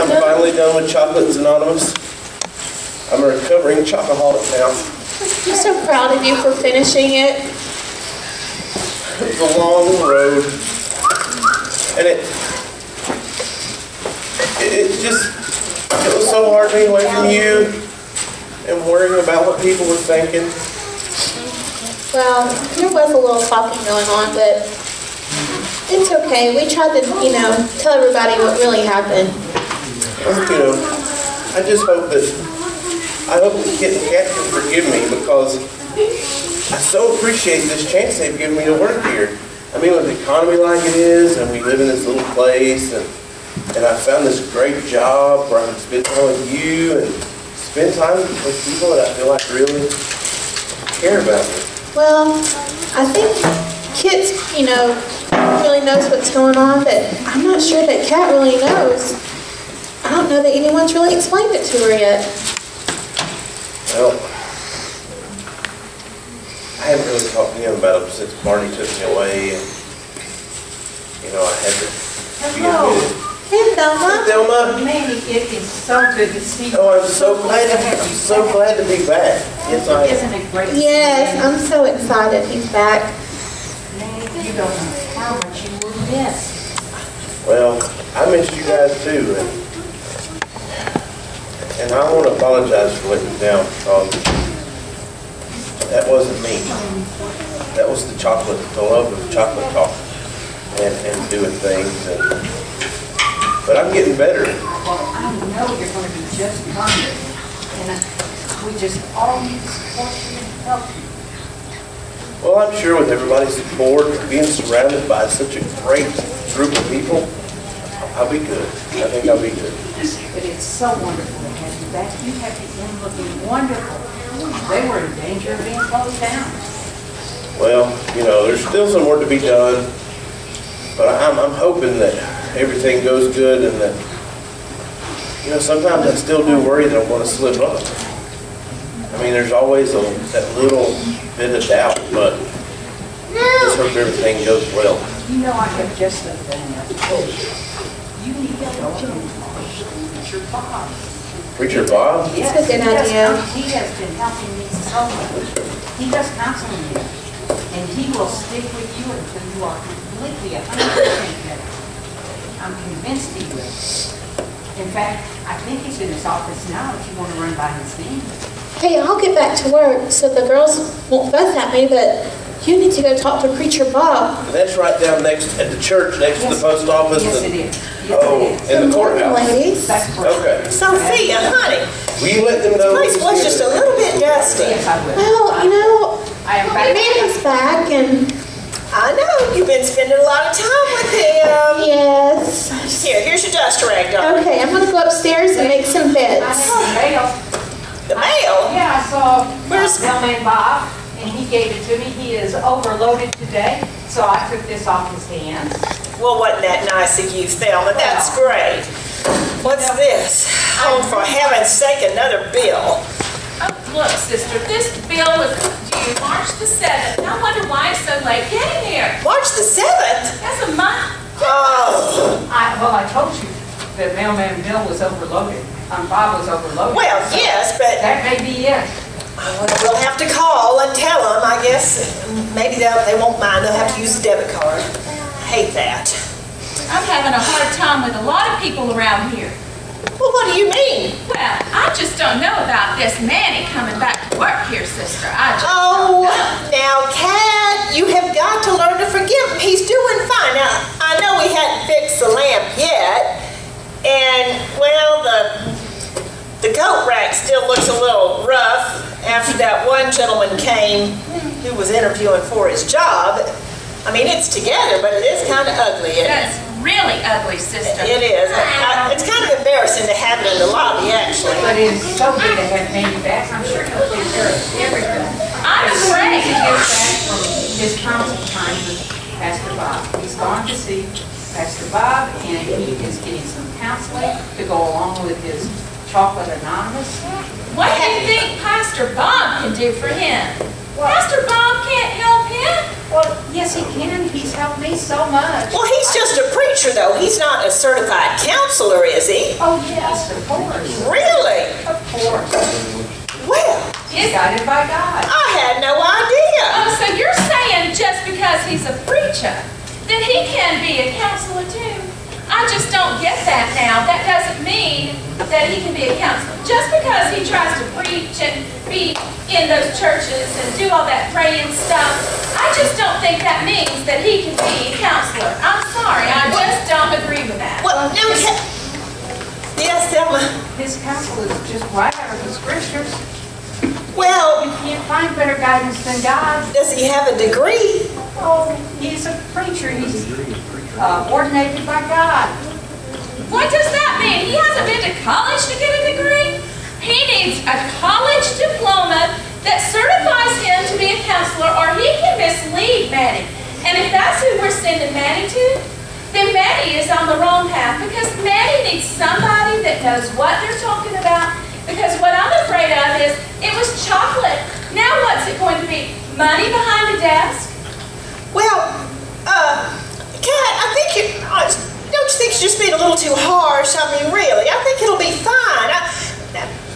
I'm finally done with Chocolates Anonymous. I'm a recovering chocoholic now. I'm so proud of you for finishing it. It was a long road, and it was so hard being away from you and worrying about what people were thinking. Well, there was a little talking going on, but it's okay. We tried to, tell everybody what really happened. Well, I just hope that Kit and Kat can forgive me, because I so appreciate this chance they've given me to work here. I mean, with the economy like it is, and we live in this little place, and I found this great job where I can spend time with you and spend time with people that I feel like really care about me. Well, I think Kit, really knows what's going on, but I'm not sure that Kat really knows. I don't know that anyone's really explained it to her yet. Well, I haven't really talked to him about it since Barney took me away, and I had to be admitted. Hey, Thelma. Hey, Thelma. Manny, it is so good to see you. Oh, I'm so glad to be back. Yes, I am. Isn't it great? Yes, I'm so excited he's back. Manny, you don't know how much you will miss. Well, I missed you guys too, and I want to apologize for letting you down, because that wasn't me. That was the love of chocolate talk and doing things. But I'm getting better. Well, I know you're going to be just fine. And we just all need to support you and help you. Well, I'm sure with everybody's support, being surrounded by such a great group of people, I'll be good. I think I'll be good. But it's so wonderful to have you back. You have the inn looking wonderful. They were in danger of being closed down. Well, there's still some work to be done, but I'm hoping that everything goes good, and that, sometimes I still do worry that I'm going to slip up. I mean, there's always that little bit of doubt, but I just hope everything goes well. I have just the thing else to tell you. You need to go and Preacher Bob. Preacher Bob? Yes, that's a good idea. He has been helping me so much. He does counseling here, and he will stick with you until you are completely 100% better. I'm convinced he will. In fact, I think he's in his office now if you want to run by his thing. Hey, I'll get back to work so the girls won't fuss at me, but you need to go talk to Preacher Bob. And that's right down at the church, next to the post office. Yes, it is. In the courthouse. Ladies. That's correct. Okay. Sophia, honey, Will you let them know? the place was just a little bit dusty. Yes, I will. Well, I am back. Manny's back, and I know, you've been spending a lot of time with him. yes. Here's your dust rag, darling. Okay, I'm going to go upstairs and make some I beds. have the mail. The mail? Yeah, I saw Where's- Mailman Bob, and he gave it to me. He is overloaded today, so I took this off his hands. Well, wasn't that nice of you, Thelma? That's great. What's this? Oh, for heaven's sake, another bill. Oh, look, sister, this bill was due March the 7th. I wonder why it's so late getting here. March the 7th? That's a month. Oh. I told you that Mailman Bill was overloaded. Bob was overloaded. Well, yes, but That may be it. we'll have to call and tell them, I guess. Maybe they won't mind. They'll have to use the debit card. I hate that. I'm having a hard time with a lot of people around here. Well, what do you mean? Well, I just don't know about this Manny coming back to work here, sister. I just Oh, don't know. now, Kat, you have got to learn to forgive him. He's doing fine. Now, I know we hadn't fixed the lamp yet, and, well, the coat rack still looks a little rough after that one gentleman came who was interviewing for his job. I mean, it's together, but it is kind of ugly. That's really ugly, sister. It is. It's kind of embarrassing to have it in the lobby, actually. But it is so good to have Manny back. I'm sure he'll take care of everything. I'm As afraid. soon as he gets back from his council time with Pastor Bob, he's gone to see Pastor Bob, and he is getting some counseling to go along with his Chocolate Anonymous. What do you think Pastor Bob can do for him? Pastor Bob can't help him can? Well, yes, he can. He's helped me so much. Well, he's just a preacher, though. He's not a certified counselor, is he? Oh, yes, of course. Really? Of course. Well, He's guided by God. I had no idea. Oh, so you're saying just because he's a preacher, that he can be a counselor too? I just don't get that now. That doesn't mean that he can be a counselor. Just because he tries to preach and be in those churches and do all that praying stuff, I just don't think that means that he can be a counselor. I'm sorry, I just don't agree with that. Well, now, yes, Thelma. His counsel is just right out of the scriptures. Well, You can't find better guidance than God. does he have a degree? Oh, he's a preacher. He's ordinated by God. What does that mean? He hasn't been to college to get a degree? He needs a college diploma that certifies him to be a counselor, or he can mislead Manny. And if that's who we're sending Manny to, then Manny is on the wrong path, because Manny needs somebody that knows what they're talking about. Because what I'm afraid of is, it was chocolate. Now what's it going to be? Money behind the desk? Well, Kat, I think don't you think you're just being a little too harsh? I mean, really, I think it'll be fine.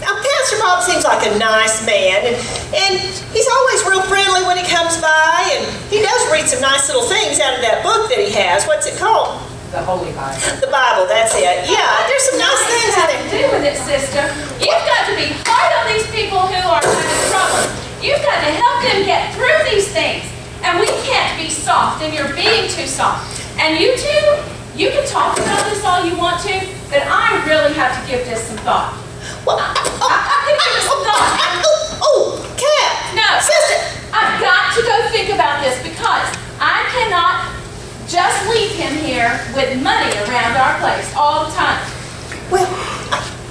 Pastor Bob seems like a nice man, and he's always real friendly when he comes by, and he does read some nice little things out of that book that he has. What's it called? The Holy Bible. The Bible, that's it. Yeah, there's some nice things in there. What does that have to do with it, sister? You've got to be hard on these people who are having trouble. You've got to help them get through these things. And we can't be soft, and you're being too soft. And you two, you can talk about this all you want to, but I really have to give this some thought. Well, I could give it some thought. Kat! No, Sister! I've got to go think about this, because I cannot just leave him here with money around our place all the time. Well,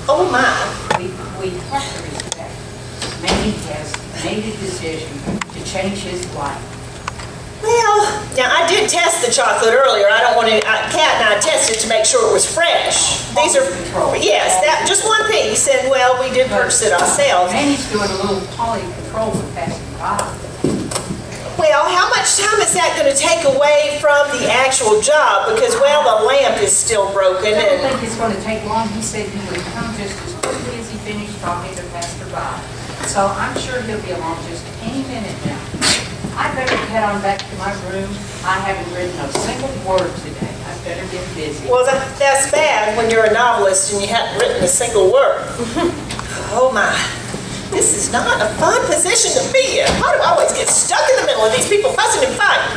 oh my. We have to respect. Manny has made a decision to change his life. Well, now I did test the chocolate earlier. I don't want to, Kat and I tested to make sure it was fresh. These are, yes, that just one piece, and well, we did purchase it ourselves. Manny's doing a little quality control with passing by. Well, how much time is that going to take away from the actual job? Because, well, the lamp is still broken. I don't And think it's going to take long. He said he would come just as quickly as he finished talking to Pastor Bob. So I'm sure he'll be along just any minute now. I better head on back to my room. I haven't written a single word today. I better get busy. well, that's bad when you're a novelist and you haven't written a single word. Oh my. This is not a fun position to be in. Why do I always get stuck in the middle of these people fussing and fighting?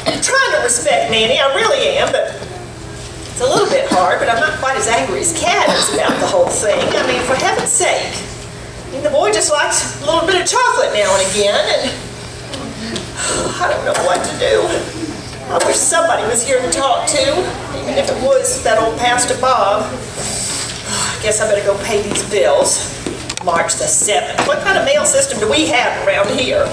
I'm trying to respect Manny, I really am, but it's a little bit hard, but I'm not quite as angry as Kat is about the whole thing. I mean, for heaven's sake. I mean, the boy just likes a little bit of chocolate now and again, and I don't know what to do. I wish somebody was here to talk to, even if it was that old Pastor Bob. I guess I better go pay these bills. March the 7th. What kind of mail system do we have around here?